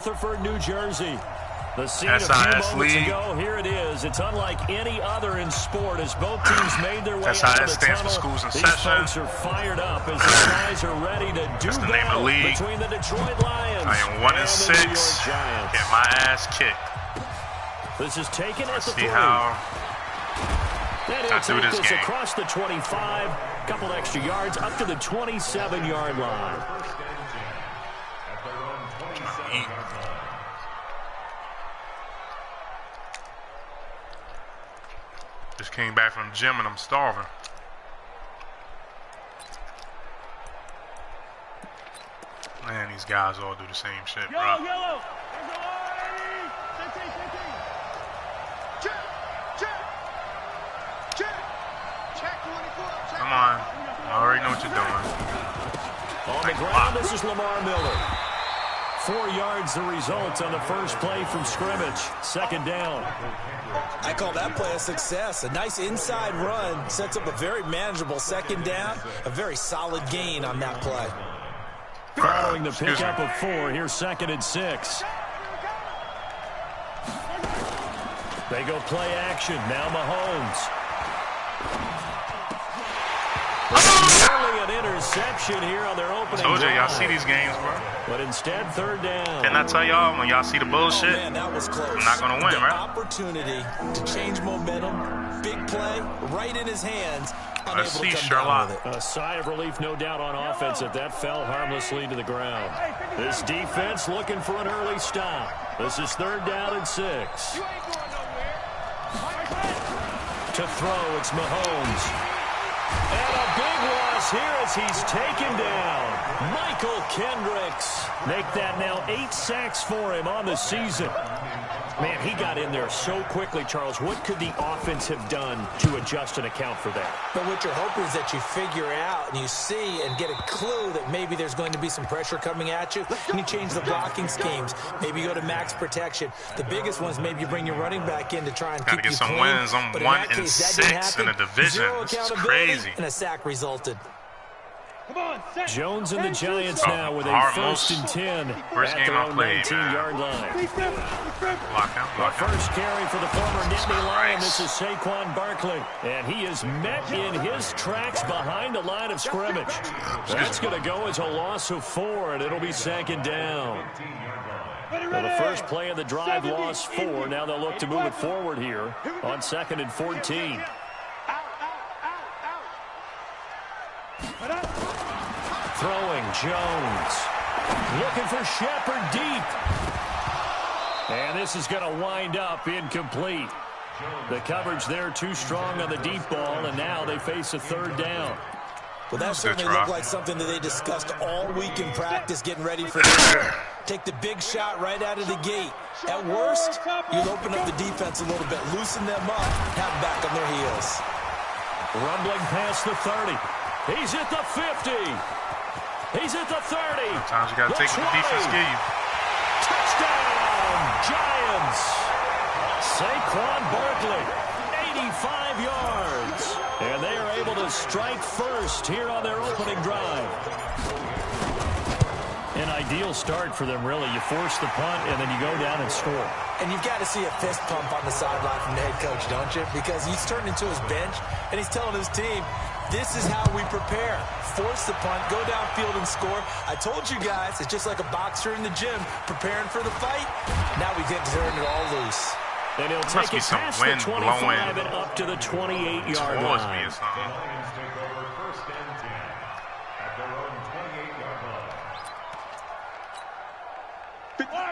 Rutherford, New Jersey. The scene a few moments ago, here it is. It's unlike any other in sport as both teams made their way out of the tunnel. These folks are fired up as the guys are ready to do battle between the Detroit Lions I am 1-6. Get my ass kicked. This is taken at the 3. And he'll take this across the 25, couple extra yards up to the 27-yard line. Just came back from the gym and I'm starving. Man, these guys all do the same shit, bro. Yellow. Come on. I already know what you're doing. On the ground, this is Lamar Miller. 4 yards the result on the first play from scrimmage. Second down. I call that play a success. A nice inside run sets up a very manageable second down. A very solid gain on that play. Following the pickup of 4, here's 2nd and 6. They go play action. Now Mahomes. Nearly an interception here on their opening Told you, y'all drive. see these games, bro. But instead, 3rd down. Can I tell y'all, when y'all see the bullshit, Man, that was close. I'm not going to win, the right? Opportunity to change momentum. Big play, right in his hands. Let's see, Unable to come Sherlock. down with it. A sigh of relief, no doubt, on offense if that fell harmlessly to the ground. This defense looking for an early stop. This is 3rd down and 6. To throw, it's Mahomes. And a big loss here as he's taken down. Michael Kendricks. Make that now 8 sacks for him on the season. Man, he got in there so quickly, Charles. What could the offense have done to adjust and account for that? But what you're hoping is that you figure out and you see and get a clue that maybe there's going to be some pressure coming at you, and you change the blocking schemes. Maybe you go to max protection. The biggest ones, maybe you bring your running back in to try and keep you clean. Gotta get some wins. I'm 1-6 in the division. This is crazy. And a sack resulted. Jones and the Giants now with a 1st and 10 First at game their I own played, 19-yard line. Lock out. First carry for the former Nittany Lion. This is Saquon Barkley. And he is met in his tracks behind the line of scrimmage. That's going to go as a loss of 4, and it'll be 2nd down. Well, the first play of the drive lost 4. Now they'll look to move it forward here on 2nd and 14. Throwing, Jones. Looking for Shepard deep. And this is going to wind up incomplete. The coverage there too strong on the deep ball, and now they face a 3rd down. Well, that certainly looked like something that they discussed all week in practice getting ready for this one. Take the big shot right out of the gate. At worst, you'll open up the defense a little bit, loosen them up, have them back on their heels. Rumbling past the 30. He's at the 50. He's at the 30. Sometimes you got to take what the defense give you. Touchdown, Giants. Saquon Barkley, 85 yards. And they are able to strike first here on their opening drive. An ideal start for them, really. You force the punt, and then you go down and score. And you've got to see a fist pump on the sideline from the head coach, don't you? Because he's turned into his bench, and he's telling his team, this is how we prepare. Force the punt, go downfield and score. I told you guys, it's just like a boxer in the gym preparing for the fight. Now we get to turn it all loose. And he'll take it past the 25 and up to the 28-yard line.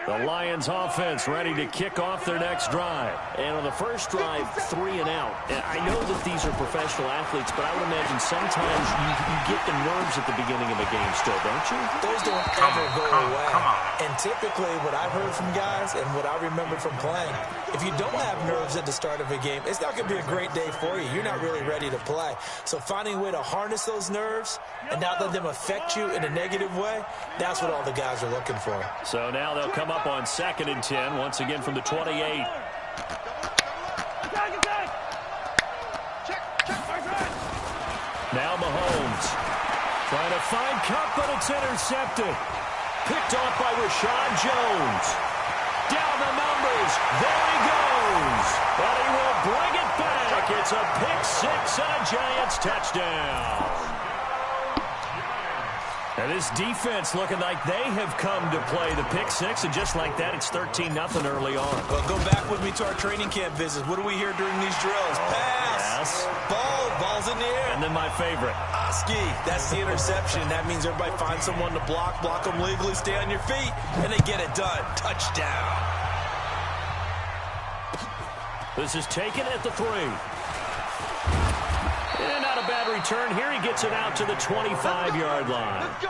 The Lions offense ready to kick off their next drive. And on the first drive, 3 and out. And I know that these are professional athletes, but I would imagine sometimes you get the nerves at the beginning of a game still, don't you? Those don't ever go away. And typically what I've heard from guys and what I remember from playing, if you don't have nerves at the start of a game, it's not going to be a great day for you. You're not really ready to play. So finding a way to harness those nerves and not let them affect you in a negative way, that's what all the guys are looking for. So now they'll come up on 2nd and 10, once again from the 28. Now Mahomes trying to find Cup, but it's intercepted. picked off by Rashad Jones. Down the numbers. There he goes. And he will bring it back. It's a pick six and a Giants touchdown. And this defense looking like they have come to play the pick six, and just like that, it's 13-0 early on. Well, go back with me to our training camp visits. What do we hear during these drills? Pass. Ball's in the air. And then my favorite. Ski, that's the interception. That means everybody finds someone to block them legally, stay on your feet, and they get it done. Touchdown. This is taken at the 3. And not a bad return here. He gets it out to the 25-yard line. Let's go.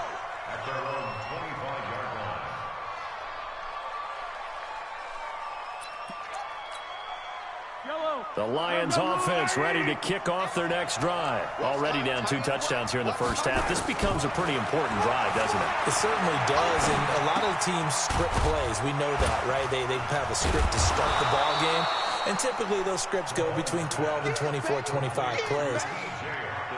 The Lions offense ready to kick off their next drive. Already down 2 touchdowns here in the first half. This becomes a pretty important drive, doesn't it? It certainly does, and a lot of teams script plays. We know that, right? They have a script to start the ball game, and typically those scripts go between 12 and 24, 25 plays.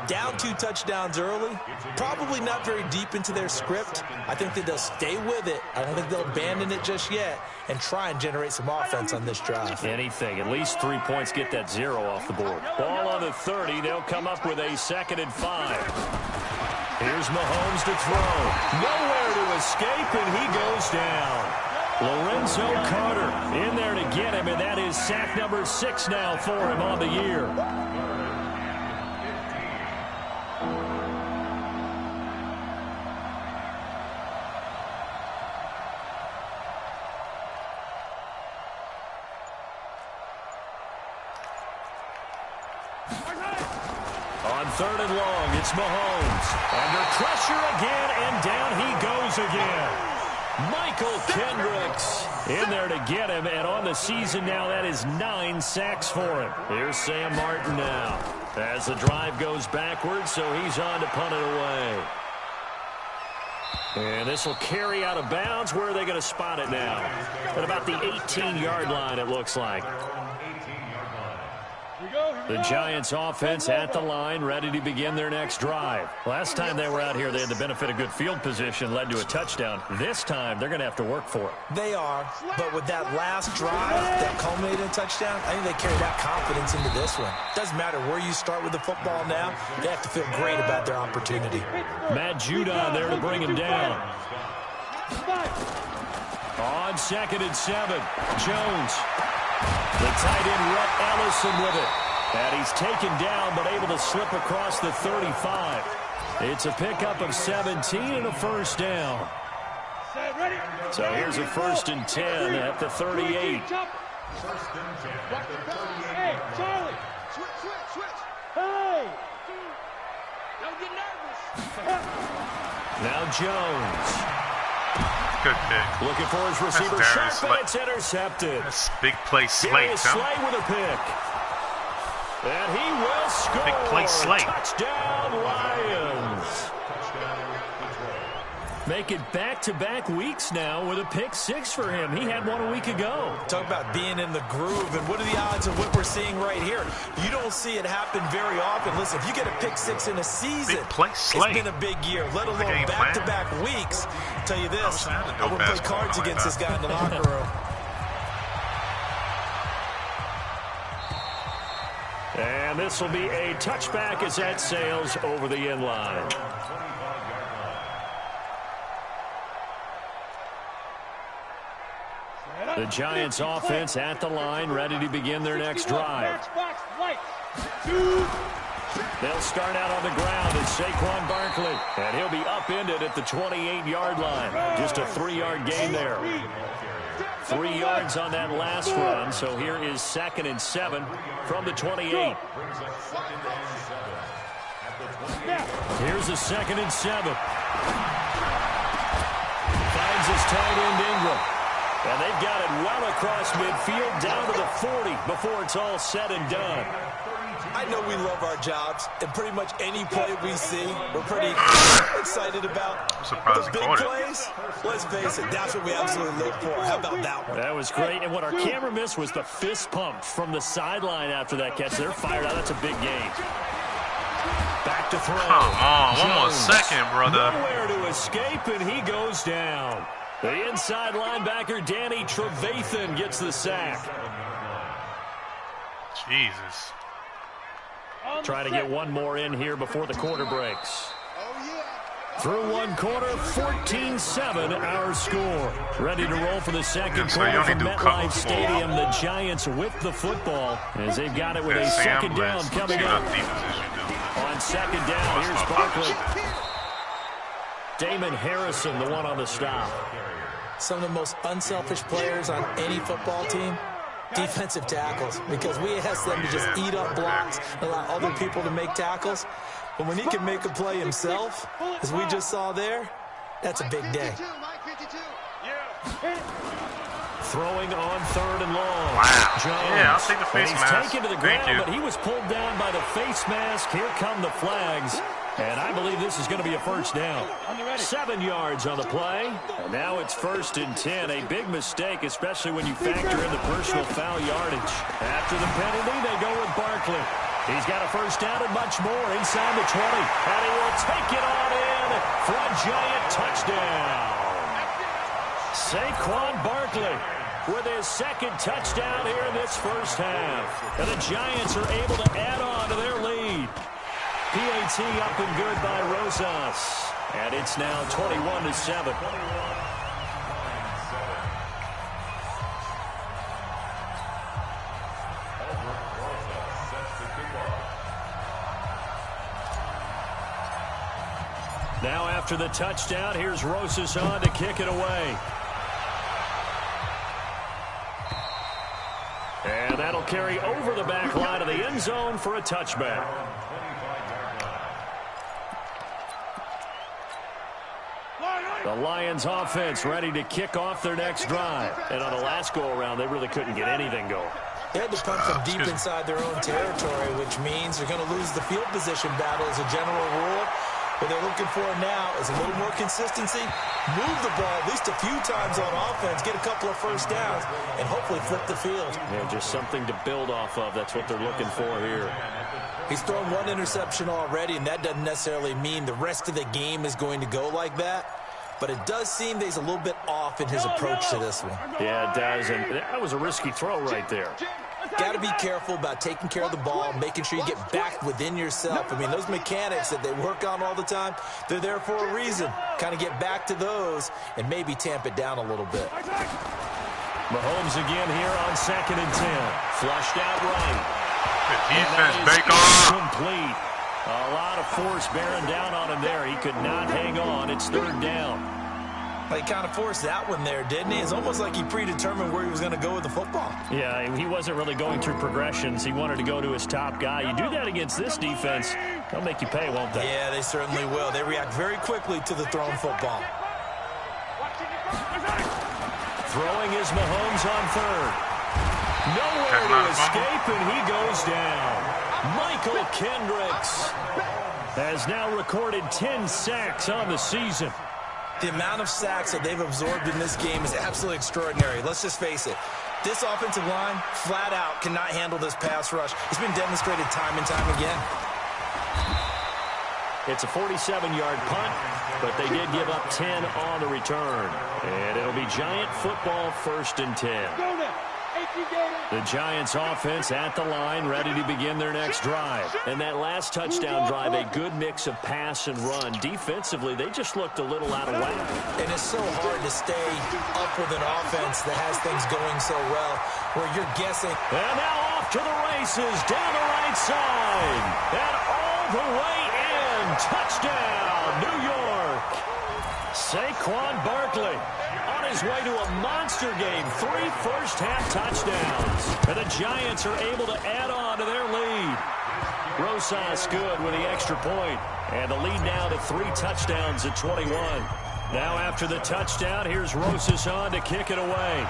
Down 2 touchdowns early, probably not very deep into their script. I think that they'll stay with it. I don't think they'll abandon it just yet and try and generate some offense on this drive. Anything. At least 3 points, get that 0 off the board. Ball on the 30. They'll come up with a 2nd and 5. Here's Mahomes to throw. Nowhere to escape, and he goes down. Lorenzo Carter in there to get him, and that is sack number 6 now for him on the year. On 3rd and long, it's Mahomes. Under pressure again, and down he goes again. Michael Kendricks in there to get him, and on the season now, that is 9 sacks for him. Here's Sam Martin now as the drive goes backwards, so he's on to punt it away. And this will carry out of bounds. Where are they going to spot it now? At about the 18-yard line, it looks like. The Giants offense at the line, ready to begin their next drive. Last time they were out here, they had the benefit of good field position, led to a touchdown. This time, they're going to have to work for it. They are, but with that last drive that culminated in a touchdown, I think they carry that confidence into this one. Doesn't matter where you start with the football now, they have to feel great about their opportunity. Matt Judon there to bring him down. On 2nd and 7, Jones. The tight end, Rhett Ellison, with it. And he's taken down, but able to slip across the 35. It's a pickup of 17 and a first down. So here's a 1st and 10 at the 38. Hey, Charlie. Switch. Hey. Don't get nervous. Now Jones. Good pick. Looking for his receiver, Sharp, and it's intercepted. That's big play Slate, Darius Slay with a pick. And he will score. Big play Slate. Touchdown, Lions. Make it back-to-back weeks now with a pick 6 for him. He had one a week ago. Talk about being in the groove, and what are the odds of what we're seeing right here? You don't see it happen very often. Listen, if you get a pick 6 in a season, it's been a big year, let alone back-to-back weeks. I'll tell you this, I wouldn't play cards against this guy in the locker room. And this will be a touchback as that sails over the end line. The Giants offense at the line, ready to begin their next drive. They'll start out on the ground as Saquon Barkley, and he'll be upended at the 28-yard line. Just a 3-yard gain there. 3 yards on that last run, so here is 2nd and 7 from the 28. Here's a 2nd and 7. Finds his tight end Ingram. And they've got it well across midfield down to the 40 before it's all said and done. I know we love our jobs, and pretty much any play we see, we're pretty excited about. The big plays, let's face it, that's what we absolutely look for. How about that one? That was great, and what our camera missed was the fist pump from the sideline after that catch. They're fired out. That's a big gain. Back to throw. Come on, Jones. 1 more second, brother. Nowhere to escape, and he goes down. The inside linebacker, Danny Trevathan, gets the sack. Jesus. Try to get one more in here before the quarter breaks. Through one quarter, 14-7 our score. Ready to roll for the second quarter from MetLife Stadium. The Giants with the football as they've got it with a second down coming up. On second down, here's Barkley. Damon Harrison, the one on the stop. Some of the most unselfish players on any football team, defensive tackles, because we ask them to just eat up blocks and allow other people to make tackles. But when he can make a play himself, as we just saw there, that's a big day. Throwing on third and long. Wow. Jones. Yeah, I'll take the face mask. He's taken to the ground, but he was pulled down by the face mask. Here come the flags. And I believe this is going to be a first down. 7 yards on the play. And now it's 1st and 10. A big mistake, especially when you factor in the personal foul yardage. After the penalty, they go with Barkley. He's got a first down and much more inside the 20. And he will take it on in for a Giant touchdown. Saquon Barkley with his second touchdown here in this first half. And the Giants are able to add on to their lead. PAT up and good by Rosas. And it's now 21-7. Now after the touchdown, here's Rosas on to kick it away. And that'll carry over the back line of the end zone for a touchback. The Lions offense ready to kick off their next drive. And on the last go-around, they really couldn't get anything going. They had to punt from deep inside their own territory, which means they're going to lose the field position battle as a general rule. What they're looking for now is a little more consistency, move the ball at least a few times on offense, get a couple of first downs, and hopefully flip the field. Yeah, just something to build off of. That's what they're looking for here. He's thrown one interception already, and that doesn't necessarily mean the rest of the game is going to go like that. But it does seem that he's a little bit off in his approach to this one. Yeah, it does, and that was a risky throw right there. Got to be careful about taking care of the ball, making sure you get back within yourself. I mean, those mechanics that they work on all the time, they're there for a reason. Kind of get back to those and maybe tamp it down a little bit. Mahomes again here on 2nd and 10. Flushed out right. Good defense, Baker. Complete. A lot of force bearing down on him there. He could not hang on. It's 3rd down. He kind of forced that one there, didn't he? It's almost like he predetermined where he was going to go with the football. Yeah, he wasn't really going through progressions. He wanted to go to his top guy. You do that against this defense, they'll make you pay, won't they? Yeah, they certainly will. They react very quickly to the thrown football. Throwing is Mahomes on 3rd. Nowhere to escape, and he goes down. Michael Kendricks has now recorded 10 sacks on the season. The amount of sacks that they've absorbed in this game is absolutely extraordinary. Let's just face it. This offensive line, flat out, cannot handle this pass rush. It's been demonstrated time and time again. It's a 47-yard punt, but they did give up 10 on the return. And it'll be Giant football 1st and 10. The Giants offense at the line, ready to begin their next drive. And that last touchdown drive, a good mix of pass and run. Defensively, they just looked a little out of whack. And it's so hard to stay up with an offense that has things going so well, where you're guessing. And now off to the races, down the right side. And all the way in. Touchdown, New York. Saquon Barkley on his way to a monster game. 3 first-half touchdowns. And the Giants are able to add on to their lead. Rosas good with the extra point. And the lead now to 3 touchdowns at 21. Now after the touchdown, here's Rosas on to kick it away.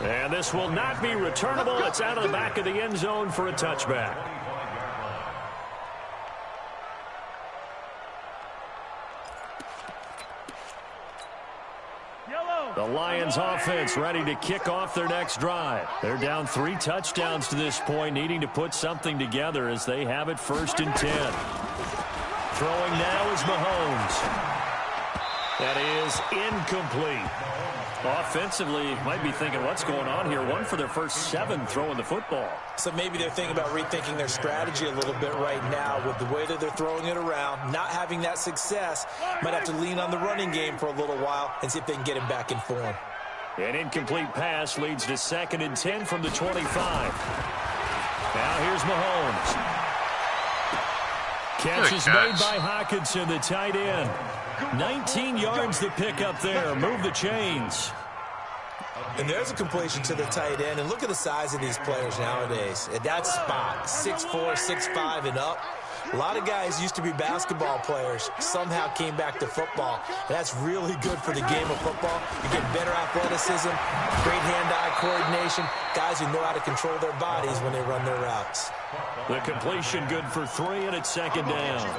And this will not be returnable. It's out of the back of the end zone for a touchback. The Lions offense ready to kick off their next drive. They're down 3 touchdowns to this point, needing to put something together as they have it 1st and 10. Throwing now is Mahomes. That is incomplete. Offensively, might be thinking, what's going on here? 1 for their first 7 throwing the football. So maybe they're thinking about rethinking their strategy a little bit right now with the way that they're throwing it around, not having that success. Might have to lean on the running game for a little while and see if they can get him back in form. An incomplete pass leads to 2nd and 10 from the 25. Now here's Mahomes. Catch is made by Hockenson, the tight end. 19 yards to pick up there. Move the chains. And there's a completion to the tight end. And look at the size of these players nowadays. At that spot, 6'4", 6'5", and up. A lot of guys used to be basketball players, somehow came back to football. And that's really good for the game of football. You get better athleticism, great hand-eye coordination, guys who know how to control their bodies when they run their routes. The completion good for 3, and it's 2nd down.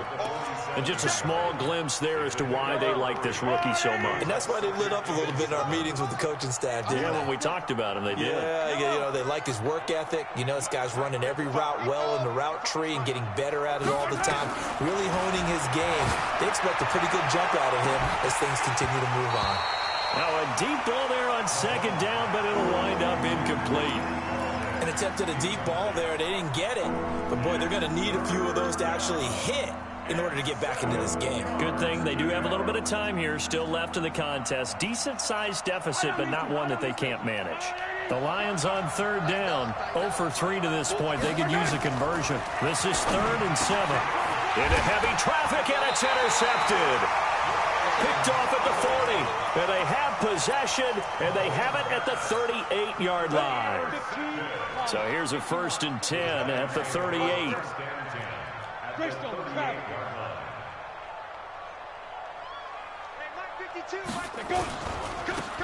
And just a small glimpse there as to why they like this rookie so much. And that's why they lit up a little bit in our meetings with the coaching staff, didn't they? When we talked about him, they did. Yeah, you know, they like his work ethic. You know, this guy's running every route well in the route tree and getting better at it all the time, really honing his game. They expect a pretty good jump out of him as things continue to move on. Now a deep ball there on 2nd down, but it'll wind up incomplete. An attempt at a deep ball there. They didn't get it. But, boy, they're going to need a few of those to actually hit in order to get back into this game. Good thing they do have a little bit of time here still left in the contest. Decent-sized deficit, but not one that they can't manage. The Lions on 3rd down. 0 for 3 to this point. They could use a conversion. This is 3rd and 7. Into heavy traffic, and it's intercepted. Picked off at the 40. And they have possession, and they have it at the 38-yard line. So here's a 1st and 10 at the 38.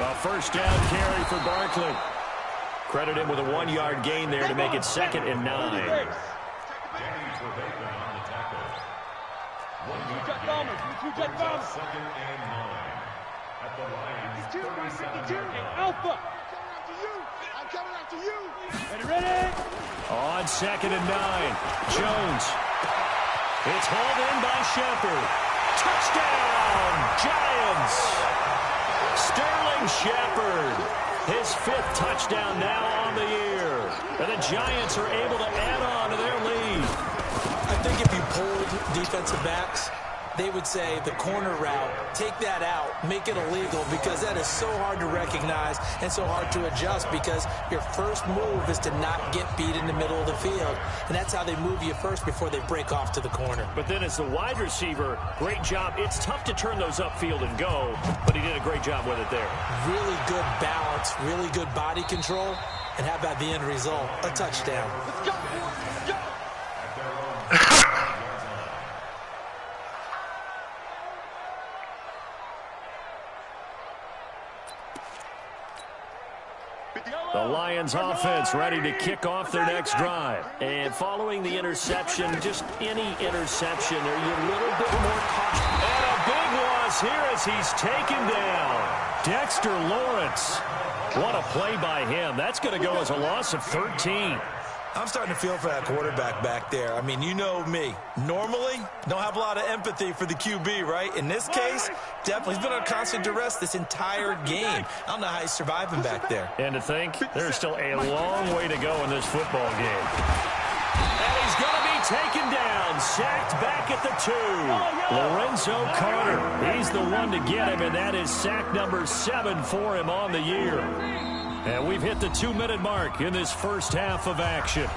A 1st down carry for Barkley. Credit him with a 1-yard gain there to make it 2nd and 9. Alpha. I'm coming after you. Ready? On 2nd and 9. Jones. It's hauled in by Shepard. Touchdown, Giants. Sterling Shepard. His 5th touchdown now on the year. And the Giants are able to add on to their lead. I think if you polled defensive backs, they would say the corner route, take that out, make it illegal, because that is so hard to recognize and so hard to adjust, because your first move is to not get beat in the middle of the field. And that's how they move you first before they break off to the corner. But then as the wide receiver, great job. It's tough to turn those upfield and go, but he did a great job with it there. Really good balance, really good body control, and how about the end result? A touchdown. Let's go. Let's go. The Lions offense ready to kick off their next drive. And following the interception, just any interception, are you a little bit more cautious? And a big loss here as he's taken down. Dexter Lawrence. What a play by him. That's going to go as a loss of 13. I'm starting to feel for that quarterback back there. I mean, you know me. Normally, don't have a lot of empathy for the QB, right? In this case, definitely. He's been on constant duress this entire game. I don't know how he's surviving back there. And to think, there's still a long way to go in this football game. And he's going to be taken down, sacked back at the 2. Lorenzo Carter, he's the one to get him, and that is sack number 7 for him on the year. And we've hit the 2-minute mark in this first half of action.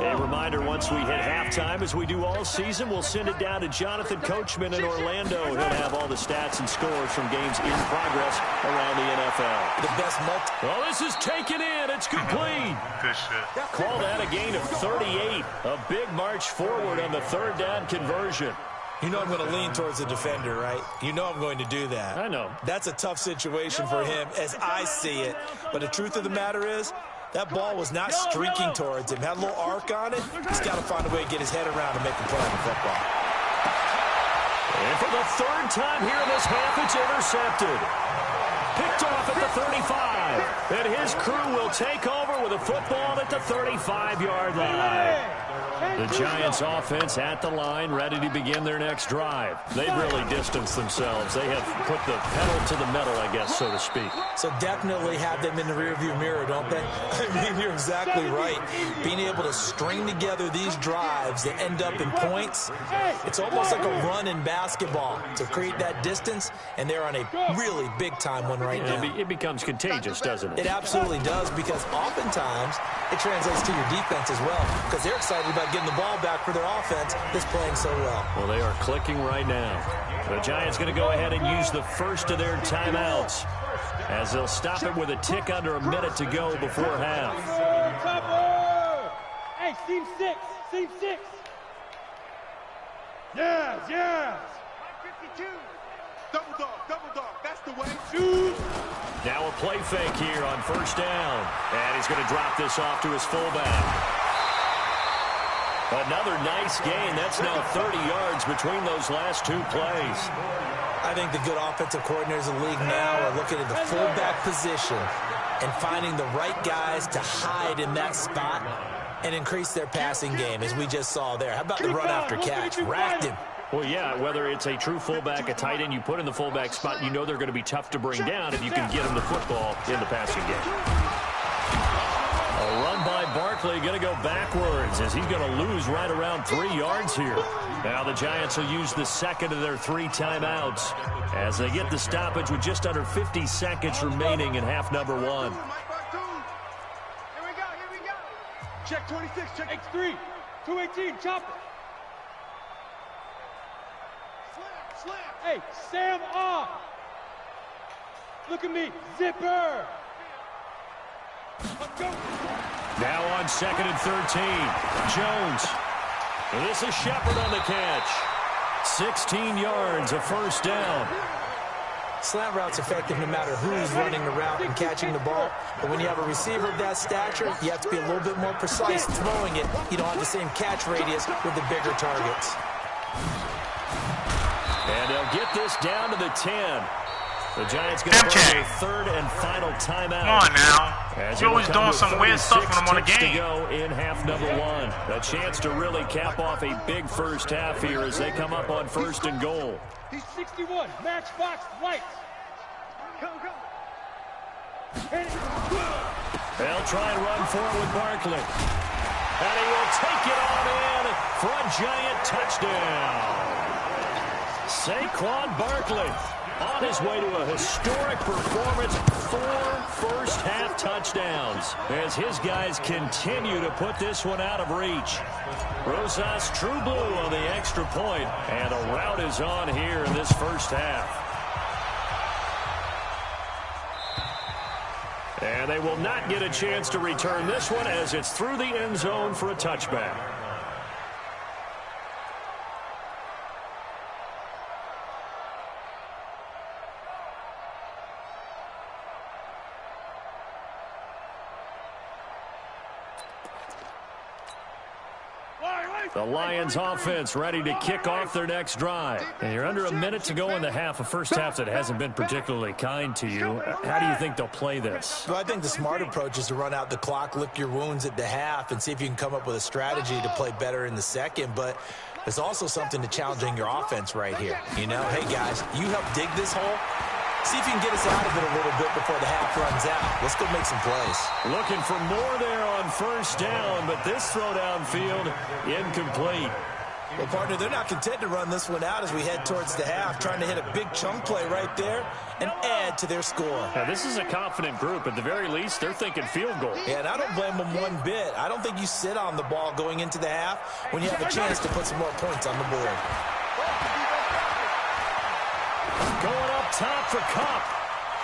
A reminder, once we hit halftime, as we do all season, we'll send it down to Jonathan Coachman in Orlando. He'll have all the stats and scores from games in progress around the NFL. The best Well, this is taken in. It's complete. Good shit. Call that a gain of 38. A big march forward on the 3rd down conversion. You know I'm going to lean towards the defender, right? You know I'm going to do that. I know. That's a tough situation for him as I see it. But the truth of the matter is, that ball was not streaking towards him. Had a little arc on it. He's got to find a way to get his head around and make a play on the football. And for the 3rd time here in this half, it's intercepted. Picked off at the 35. And his crew will take over with a football at the 35-yard line. The Giants offense at the line, ready to begin their next drive. They've really distanced themselves. They have put the pedal to the metal, I guess, so to speak. So definitely have them in the rearview mirror, don't they? I mean, you're exactly right. Being able to string together these drives that end up in points, it's almost like a run in basketball to create that distance, and they're on a really big-time one right now. It becomes contagious, doesn't it? It absolutely does, because oftentimes it translates to your defense as well, because they're excited about getting the ball back for their offense that's playing so well. Well, they are clicking right now. The Giants going to go ahead and use the first of their timeouts, as they'll stop it with a tick under a minute to go before half. Hey, seam six. Seam six. Yes, yes. 52. Double dog. That's the way. Shoot. Now a play fake here on first down. And he's going to drop this off to his fullback. Another nice gain. That's now 30 yards between those last two plays. I think the good offensive coordinators in the league now are looking at the fullback position and finding the right guys to hide in that spot and increase their passing game, as we just saw there. How about the run after catch? Racked him. Well, yeah, whether it's a true fullback, a tight end you put in the fullback spot, you know they're going to be tough to bring down if you can get them the football in the passing game. A run by Barkley, going to go backwards as he's going to lose right around 3 yards here. Now the Giants will use the second of their 3 timeouts as they get the stoppage with just under 50 seconds remaining in half number 1. Here we go. Check 26, check X3. 218, chopper. Slam. Hey, Sam off. Look at me, zipper. Let's go. Now on 2nd and 13, Jones. This is Shepard on the catch. 16 yards, a first down. Slant route's effective no matter who's running the route and catching the ball. But when you have a receiver of that stature, you have to be a little bit more precise throwing it. You don't have the same catch radius with the bigger targets. And they'll get this down to the 10. The Giants going to play a third and final timeout. Come on now. You're always doing some weird stuff when I'm on the game. To go in half number 1. A chance to really cap off a big first half here as they come up on 1st and goal. He's 61. Matchbox lights. Go. They'll try and run for it with Barkley. And he will take it on in for a Giant touchdown. Saquon Barkley on his way to a historic performance, 4 first-half touchdowns, as his guys continue to put this one out of reach. Rosas true blue on the extra point, and a rout is on here in this first half. And they will not get a chance to return this one as it's through the end zone for a touchback. The Lions offense ready to kick off their next drive. And you're under a minute to go in the half, a first half that hasn't been particularly kind to you. How do you think they'll play this? Well, I think the smart approach is to run out the clock, lick your wounds at the half, and see if you can come up with a strategy to play better in the second. But there's also something to challenging your offense right here. You know, hey, guys, you help dig this hole. See if you can get us out of it a little bit before the half runs out. Let's go make some plays. Looking for more there on first down, but this throw downfield incomplete. Well, partner, they're not content to run this one out as we head towards the half, trying to hit a big chunk play right there and add to their score. Now, this is a confident group. At the very least, they're thinking field goal. Yeah, and I don't blame them one bit. I don't think you sit on the ball going into the half when you have a chance to put some more points on the board. Going up top for Cup.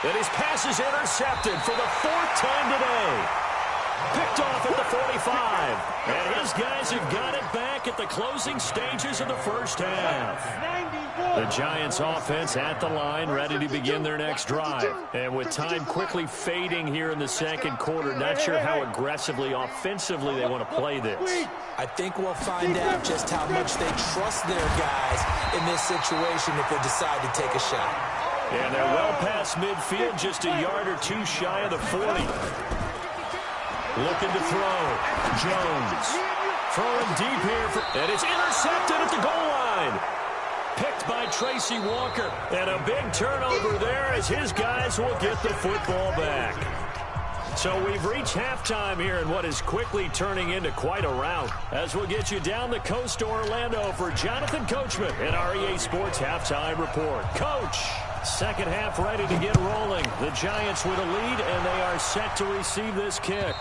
And his pass is intercepted for the 4th time today. Picked off at the 45. And his guys have got it back at the closing stages of the first half. The Giants offense at the line, ready to begin their next drive. And with time quickly fading here in the second quarter, not sure how aggressively, offensively they want to play this. I think we'll find out just how much they trust their guys in this situation if they decide to take a shot. And they're well past midfield, just a yard or two shy of the 40. Looking to throw. Jones. Throwing deep here. And it's intercepted at the goal line. Picked by Tracy Walker. And a big turnover there as his guys will get the football back. So we've reached halftime here in what is quickly turning into quite a rout. As we'll get you down the coast to Orlando for Jonathan Coachman in our EA Sports Halftime Report. Coach, second half ready to get rolling. The Giants with a lead, and they are set to receive this kick.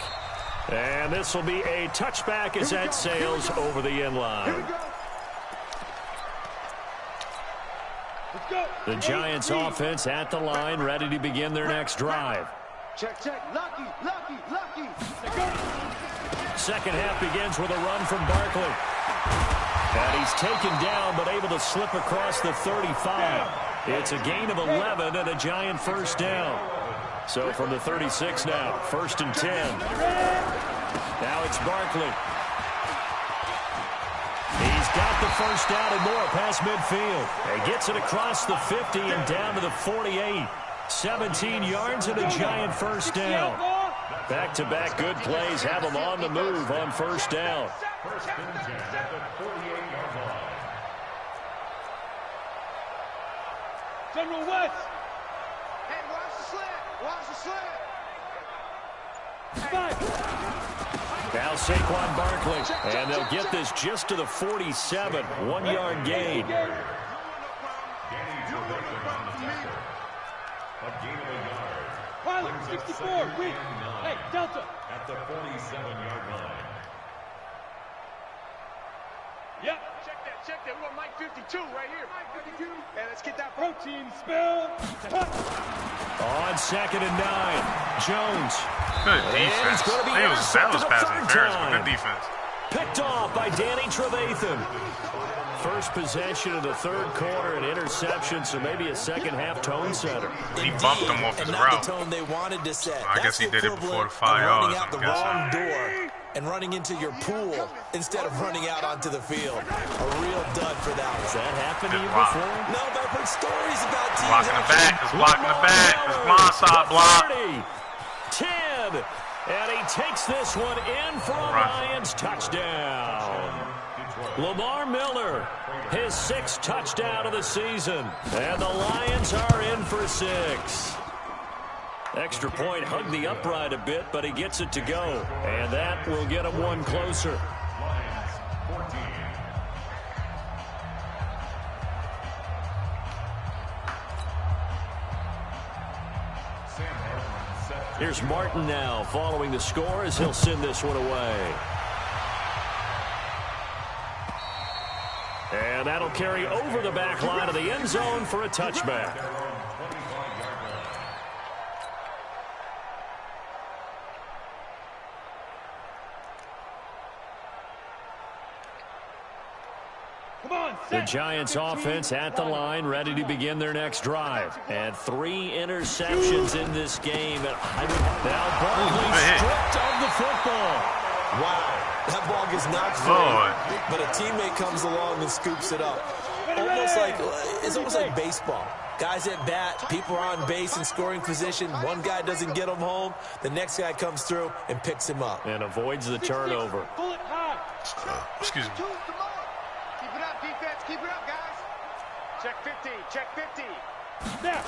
And this will be a touchback as that sails over the end line. The Giants offense at the line, ready to begin their next drive. Check, check. Lucky. Second half begins with a run from Barkley. And he's taken down, but able to slip across the 35. It's a gain of 11 and a Giant first down. So from the 36 now, 1st and 10. Now it's Barkley. He's got the first down and more past midfield. And gets it across the 50 and down to the 48. 17 yards and a Giant first down. Back-to-back good plays have them on the move on first down. General West. Hey, watch the slant. Watch the slant. Now Saquon Barkley. And they'll get this just to the 47. 1-yard gain. Pilot, 64, win. Hey, Delta. At the 47-yard line. Yep. Check that. We got Mike 52 right here. Mike 52. Hey, let's get that protein spill. On 2nd and 9. Jones. Good defense. That was pass interference, but good defense. Picked off by Danny Trevathan. First possession of the third quarter, an interception, so maybe a second-half tone setter. He bumped him off his route. The tone they wanted to set. I guess he did it before the 5 yards. Running out the wrong door and running into your pool instead of running out onto the field. A real dud for that one. Has that happened to you before? No, but I've heard stories about teams. Blocking the back. It's blocking the back. It's blindside block. 30, 10. And he takes this one in for a Lions touchdown. Lamar Miller, his 6th touchdown of the season. And the Lions are in for 6. Extra point hugged the upright a bit, but he gets it to go. And that will get him one closer. Here's Martin now following the score as he'll send this one away. And that'll carry over the back line of the end zone for a touchback. The Giants offense at the line, ready to begin their next drive. And 3 interceptions in this game. Now Barkley stripped of the football. Wow, that ball gets knocked free, but a teammate comes along and scoops it up. It's almost like baseball. Guys at bat, people are on base in scoring position. One guy doesn't get him home. The next guy comes through and picks him up. And avoids the turnover. Excuse me. Keep it up, defense. Keep it up, guys. Check 50. Check 50. Snap.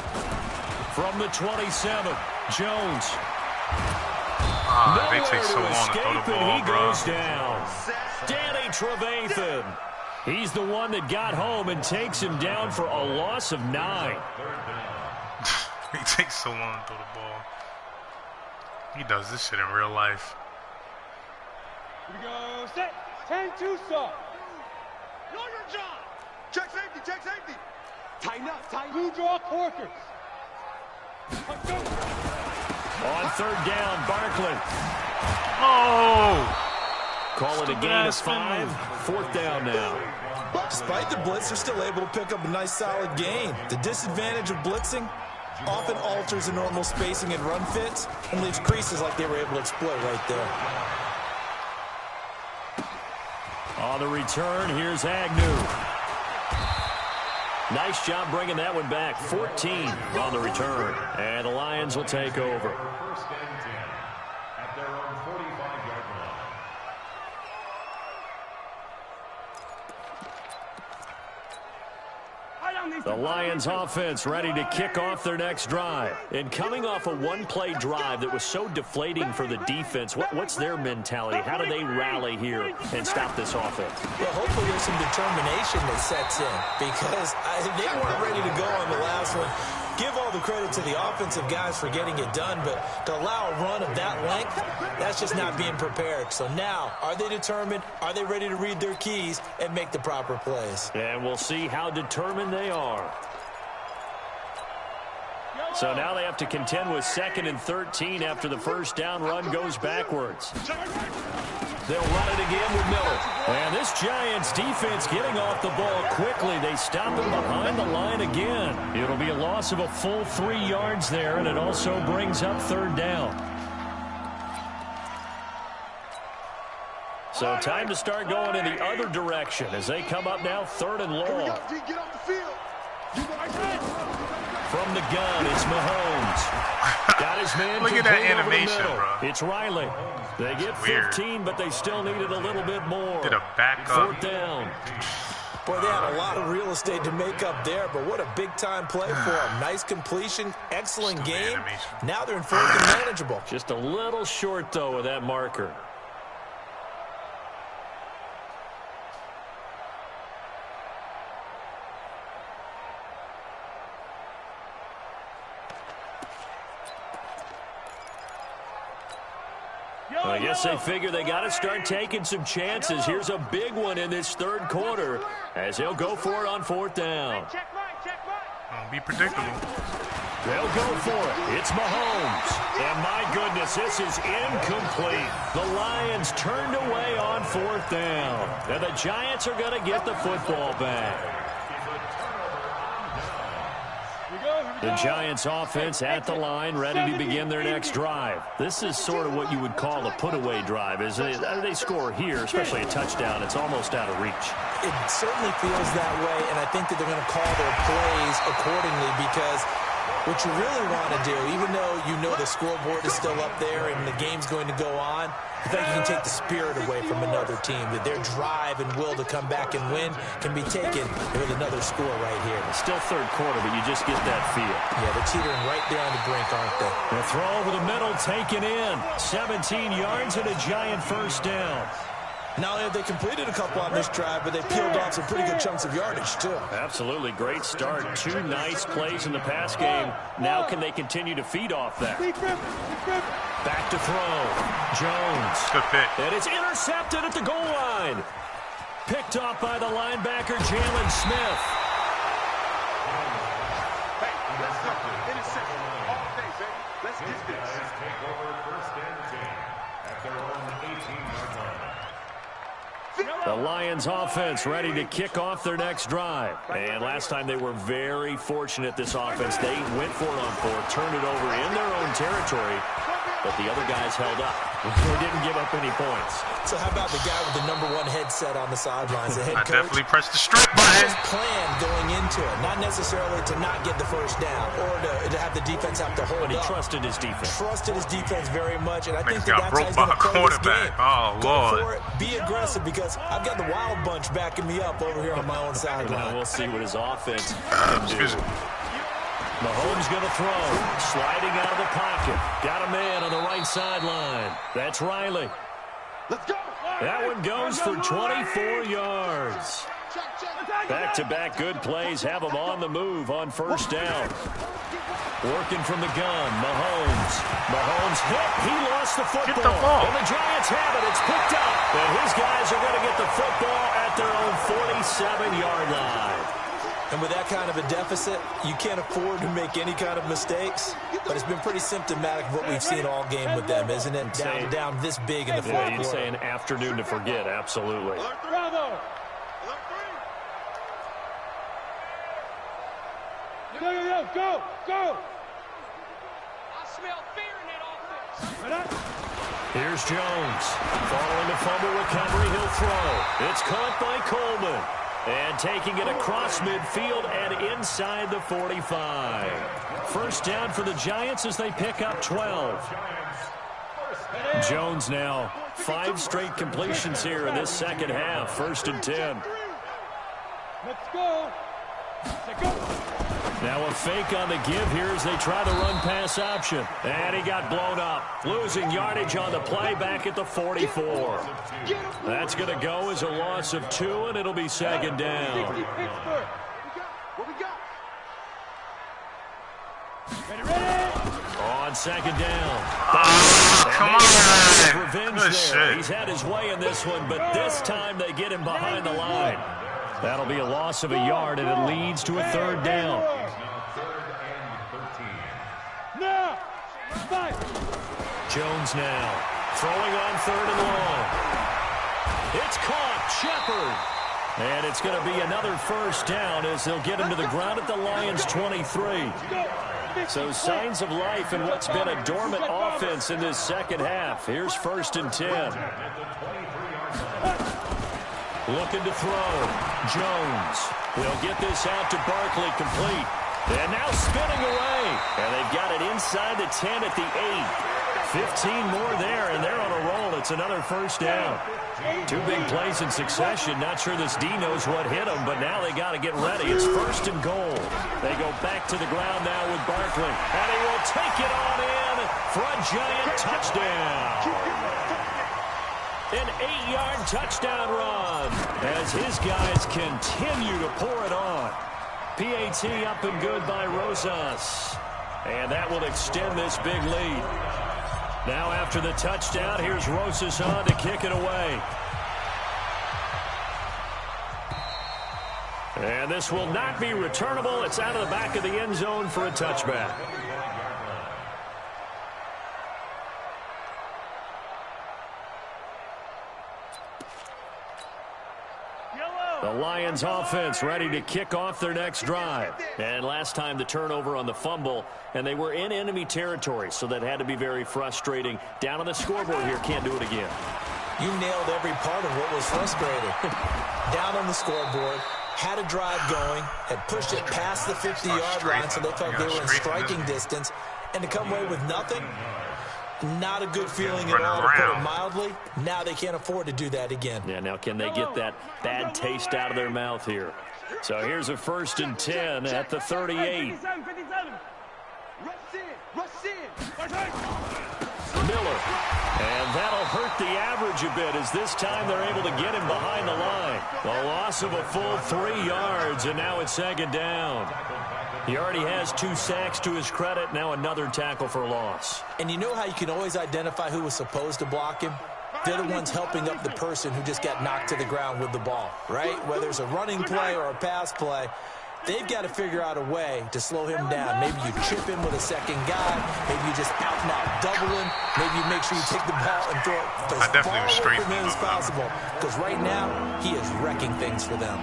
From the 27, Jones. They take so long to throw the ball, he goes down. Danny Trevathan. He's the one that got home and takes him down for a loss of 9. He takes so long to throw the ball. He does this shit in real life. Here we go. Set. 10-2 stop. Know your job. Check safety. Check safety. Tighten up. Tighten. Blue draw Corkers. On 3rd down, Barkley. Oh! Call it a gain of 5. 4th down now. Despite the blitz, they're still able to pick up a nice solid gain. The disadvantage of blitzing often alters the normal spacing and run fits and leaves creases like they were able to exploit right there. On the return, here's Agnew. Nice job bringing that one back. 14 on the return. And the Lions will take over. First and 10 at their own 45-yard line. The Lions offense ready to kick off their next drive. And coming off a one-play drive that was so deflating for the defense, what's their mentality? How do they rally here and stop this offense? Well, hopefully there's some determination that sets in because they weren't ready to go on the last one. Give all the credit to the offensive guys for getting it done, but to allow a run of that length, that's just not being prepared. So now, are they determined? Are they ready to read their keys and make the proper plays? And we'll see how determined they are. So now they have to contend with 2nd and 13 after the first down run goes backwards. They'll run it again with Miller. And this Giants defense getting off the ball quickly. They stop him behind the line again. It'll be a loss of a full 3 yards there, and it also brings up 3rd down. So time to start going in the other direction as they come up now 3rd and long. Get off the field. From the gun, it's Mahomes. Got his man. Look at that animation, bro. It's Riley. They get 15, but they still needed a little bit more. Did a back up. 4th down. Boy, they had a lot of real estate to make up there, but what a big-time play for them. Nice completion, excellent game. Now they're in 4th and manageable. Just a little short, though, of that marker. I guess they figure they got to start taking some chances. Here's a big one in this 3rd quarter as they'll go for it on 4th down. Be predictable. They'll go for it. It's Mahomes. And my goodness, this is incomplete. The Lions turned away on 4th down. And the Giants are going to get the football back. The Giants offense at the line, ready to begin their next drive. This is sort of what you would call a put-away drive, isn't it? They score here, especially a touchdown. It's almost out of reach. It certainly feels that way, and I think that they're going to call their plays accordingly because what you really want to do, even though you know the scoreboard is still up there and the game's going to go on, I think you can take the spirit away from another team, that their drive and will to come back and win can be taken with another score right here. It's still 3rd quarter, but you just get that feel. Yeah, they're teetering right there on the brink, aren't they? The throw over the middle taken in. 17 yards and a Giant 1st down. Not only have they completed a couple on this drive, but they peeled off some pretty good chunks of yardage, too. Absolutely. Great start. 2 nice plays in the pass game. Now can they continue to feed off that? Back to throw. Jones. Good pick. And it's intercepted at the goal line. Picked off by the linebacker, Jalen Smith. Hey, let's go. Interception. All day, baby. Let's get this. Take over 1st and 10 at their own 18-yard line. The Lions offense ready to kick off their next drive. And last time they were very fortunate, this offense. They went for it on 4th, turned it over in their own territory, but the other guys held up. They didn't give up any points. So how about the guy with the #1 headset on the sidelines, the head coach? I definitely pressed the strike button. His plan going into it, not necessarily to not get the 1st down or to have the defense have to hold But he up. trusted his defense. Trusted his defense very much, and I think got that's how broke he's by going to a play this quarterback. game. Oh, Go Lord. for it. Be aggressive because I've got the wild bunch backing me up over here on my own Now sideline. we'll see what his offense can do. Excuse me. Mahomes going to throw. Sliding out of the pocket. Got a man on the right sideline. That's Riley. Let's go. That one goes for 24 yards. Back-to-back good plays have them on the move on 1st down. Working from the gun, Mahomes. Mahomes hit. He lost the football. Get the ball. And the Giants have it. It's picked up. And his guys are going to get the football at their own 47-yard line. And with that kind of a deficit, you can't afford to make any kind of mistakes. But it's been pretty symptomatic of what we've seen all game with them, isn't it? Down this big in the 4th quarter. You'd say an afternoon to forget, absolutely. Bravo. Go. I smell fear in that offense. Here's Jones. Following the fumble recovery, he'll throw. It's caught by Coleman. And taking it across midfield and inside the 45. First down for the Giants as they pick up 12. Jones now 5 straight completions here in this second half. 1st and 10. Let's go. Now a fake on the give here as they try the run-pass option. And he got blown up. Losing yardage on the play back at the 44. That's going to go as a loss of 2, and it'll be 2nd down. On 2nd down. Come on. Revenge Good there. shit. He's had his way in this one, but this time they get him behind the line. That'll be a loss of a yard, and it leads to a 3rd down. Now, Jones now throwing on 3rd and long. It's caught. Shepard. And it's going to be another 1st down as they'll get him to the ground at the Lions' 23. So signs of life in what's been a dormant offense in this second half. Here's 1st and 10. Looking to throw. Jones. They'll get this out to Barkley, complete. And now spinning away. And they've got it inside the 10 at the 8. 15 more there, and they're on a roll. It's another 1st down. 2 big plays in succession. Not sure this D knows what hit them, but now they got to get ready. It's 1st and goal. They go back to the ground now with Barkley. And he will take it on in for a giant touchdown. An 8-yard touchdown run as his guys continue to pour it on. PAT up and good by Rosas. And that will extend this big lead. Now after the touchdown, here's Rosas on to kick it away. And this will not be returnable. It's out of the back of the end zone for a touchback. The Lions offense ready to kick off their next drive. And last time the turnover on the fumble, and they were in enemy territory, so that had to be very frustrating. Down on the scoreboard here, can't do it again. You nailed every part of what was frustrating. Down on the scoreboard, had a drive going, had pushed it past the 50-yard line, so they felt they were in striking distance, and to come away with nothing, not a good feeling at all, to put it mildly. Now they can't afford to do that again. Yeah, now can they get that bad taste out of their mouth here? So here's a 1st and 10 at the 38. Miller. And that'll hurt the average a bit as this time they're able to get him behind the line. A loss of a full 3 yards, and now it's 2nd down. He already has 2 sacks to his credit. Now another tackle for loss. And you know how you can always identify who was supposed to block him? They're the ones helping up the person who just got knocked to the ground with the ball, right? Whether it's a running play or a pass play, they've got to figure out a way to slow him down. Maybe you chip him with a second guy. Maybe you just out-and-out double him. Maybe you make sure you take the ball and throw it as far away from him as possible. Because right now, he is wrecking things for them.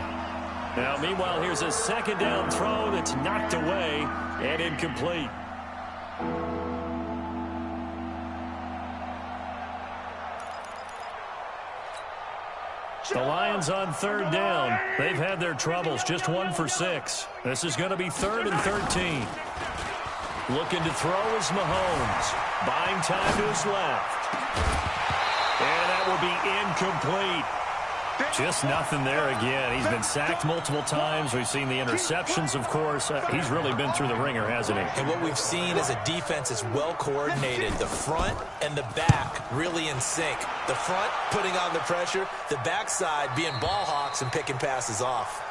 Now, meanwhile, here's a 2nd down throw that's knocked away and incomplete. The Lions on 3rd down. They've had their troubles, just 1 for 6. This is going to be 3rd and 13. Looking to throw is Mahomes. Buying time to his left. And that will be incomplete. Just nothing there again. He's been sacked multiple times. We've seen the interceptions, of course. He's really been through the ringer, hasn't he? And what we've seen is a defense is well coordinated. The front and the back really in sync. The front putting on the pressure. The backside being ball hawks and picking passes off.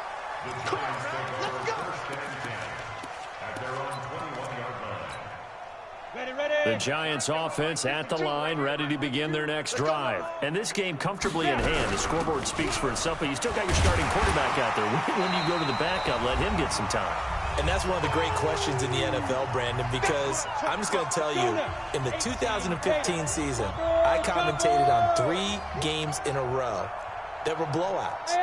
The Giants offense at the line, ready to begin their next drive. And this game comfortably in hand. The scoreboard speaks for itself, but you still got your starting quarterback out there. When do you go to the backup, let him get some time? And that's one of the great questions in the NFL, Brandon, because I'm just going to tell you, in the 2015 season, I commentated on 3 games in a row that were blowouts.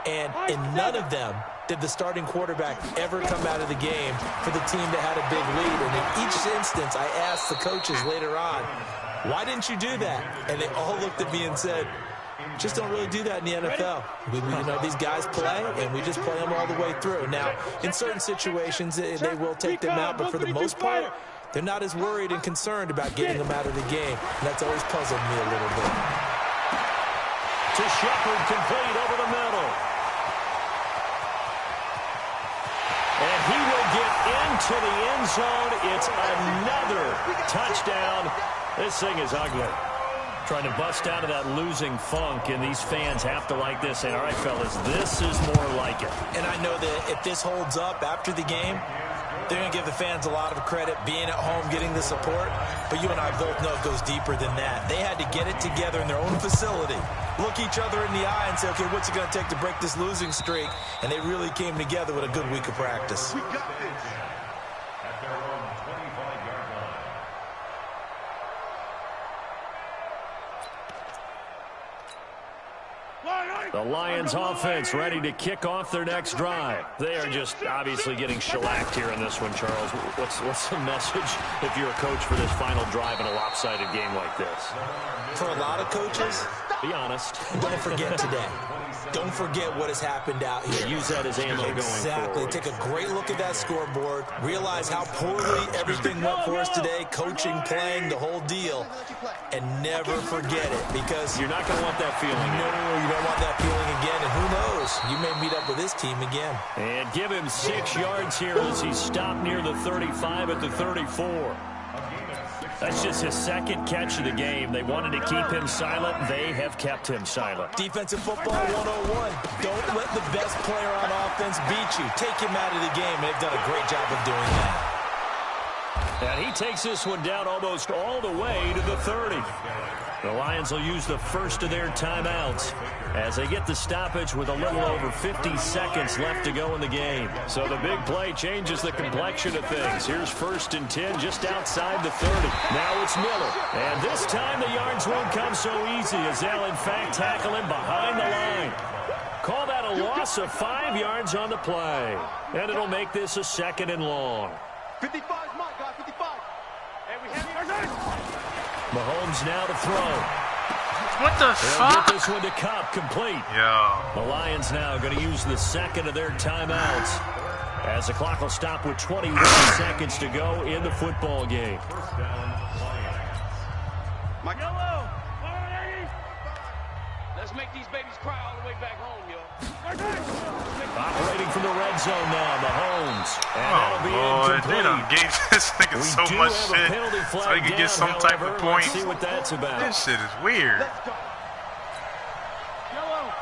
And in none of them did the starting quarterback ever come out of the game for the team that had a big lead. And in each instance, I asked the coaches later on, why didn't you do that? And they all looked at me and said, Just don't really do that in the NFL. You know, these guys play, and we just play them all the way through. Now, in certain situations, they will take them out, but for the most part, they're not as worried and concerned about getting them out of the game. And that's always puzzled me a little bit. To Shepard, complete over the middle. And he will get into the end zone. It's another touchdown. This thing is ugly. Trying to bust out of that losing funk, and these fans have to like this. And all right, fellas, this is more like it. And I know that if this holds up after the game, they're going to give the fans a lot of credit being at home, getting the support. But you and I both know it goes deeper than that. They had to get it together in their own facility, look each other in the eye and say, okay, what's it going to take to break this losing streak? And they really came together with a good week of practice. We got this. At their own 25-yard line. The Lions offense ready to kick off their next drive. They are just obviously getting shellacked here in this one, Charles. What's the message if you're a coach for this final drive in a lopsided game like this? For a lot of coaches, be honest. Don't forget today. Don't forget what has happened out here. Use that as ammo going Exactly. forward. Take a great look at that scoreboard. Realize how poorly everything went for us today. Coaching, playing, the whole deal. And never forget it, because you're not going to want that feeling. No, you don't want that feeling again. And who knows? You may meet up with this team again. And give him 6 yards here as he stopped near the 35 at the 34. That's just his second catch of the game. They wanted to keep him silent. They have kept him silent. Defensive football 101. Don't let the best player on offense beat you. Take him out of the game. They've done a great job of doing that. And he takes this one down almost all the way to the 30. The Lions will use the first of their timeouts as they get the stoppage with a little over 50 seconds left to go in the game. So the big play changes the complexion of things. Here's 1st and 10 just outside the 30. Now it's Miller. And this time the yards won't come so easy as they'll in fact tackle him behind the line. Call that a loss of 5 yards on the play. And it'll make this a 2nd and long. 55 is mine, guys, 55. And we have Mahomes now to throw. What the fuck? Get this one to Cup, complete. Yeah. The Lions now going to use the second of their timeouts as the clock will stop with 21 seconds to go in the football game. First down, Lions. My yellow. Let's make these babies cry all the way back home, yo. Operating from the red zone now, Mahomes. And that'll be Lord, they done gave this nigga we so much shit so he could get some type of point. Let's see what that's about. This shit is weird. Let's go. Yellow.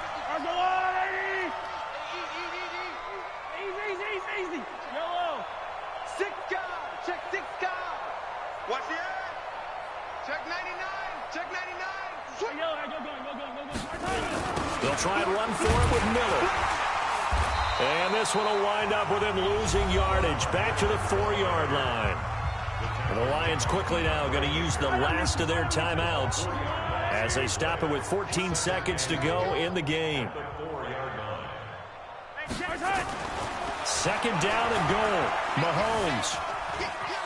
Easy. Yellow. 6 guys. Check 6 guys. Watch the edge. Check 99. Check 99. Yellow, go. They'll try and run for it with Miller. And this one will wind up with him losing yardage back to the 4-yard line. And the Lions quickly now going to use the last of their timeouts as they stop it with 14 seconds to go in the game. 2nd down and goal. Mahomes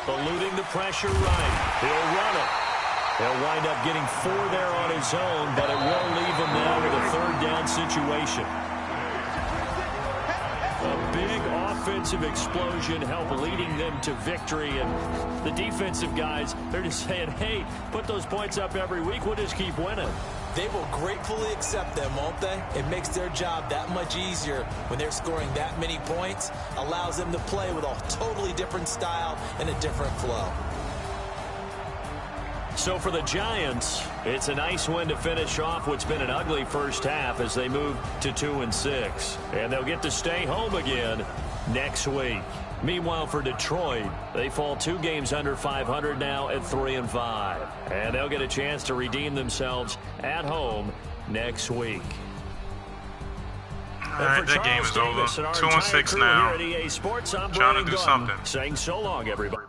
eluding the pressure right. He'll run it. He'll wind up getting 4 there on his own, but it will leave him now with a 3rd down situation. A big offensive explosion helped leading them to victory, and the defensive guys, they're just saying, hey, put those points up every week, we'll just keep winning. They will gratefully accept them, won't they? It makes their job that much easier when they're scoring that many points, allows them to play with a totally different style and a different flow. So for the Giants, it's a nice win to finish off what's been an ugly first half as they move to 2-6. And they'll get to stay home again next week. Meanwhile, for Detroit, they fall 2 games under 500 now at 3-5. And they'll get a chance to redeem themselves at home next week. All right, that game is over. 2-6 now. Here at EA Sports, I'm trying to do something. Saying so long, everybody.